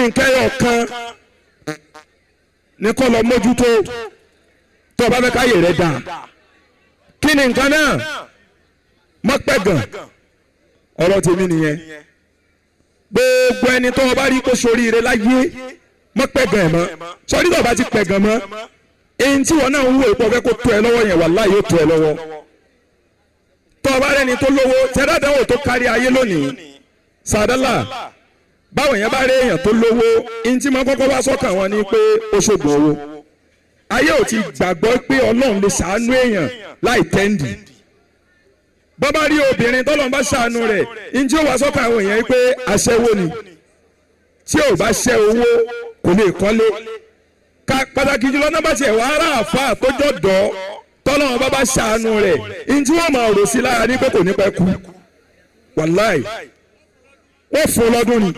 nǹkan ẹyọ kan ní kó lọ mójútó tó bá fẹ́ káyè rẹ̀ dà. kí ni nǹkan náà? má pẹ̀gàn. ọ̀rọ̀ tèmi nìyẹn. gbogbo ẹni tó bá rí kó soríire láyé má pẹ̀gàn ẹ̀ mọ́. sọ́rí tó bá ti pẹ̀gàn mọ́ èyí tí wọn náà ń wò pọ̀ fẹ́ kó tó ẹ lọ́wọ́ yẹn wàláhì yóò tó ẹ lọ́wọ́. tó bá rẹ́ni tó lówó tẹ́lẹ̀dáwò tó kárí ayé lónìí sàdálà báwọn yẹn bá rí èèyàn tó lówó èyí tí máa kọ́kọ́ wá sọ́kàn wọn ni pé ó ṣògùn owó. ayé ò ti gbàgbọ́ pé ọlọ́run lè ṣàánú èèyàn láì tẹ́ǹdì. bọ́bá rí obìnrin tọ́lọ́run bá ṣàánú rẹ̀ èyí tí ó wá sọ́kàn àwọn èèyàn pé aṣẹ́wó ni tí ò bá ṣẹ́ owó kò lè kọ́lé. pàtàkì jùlọ náà bá tiẹ̀ wá ara àfa àtọ́jọ́ dọ́ tọ́lọ́run bá ṣàánú rẹ̀ èyí tí wọ́n máa rò sí lára ní pé kò ní pẹ́ kú wàláì wọ́n fún lọ́dún ni.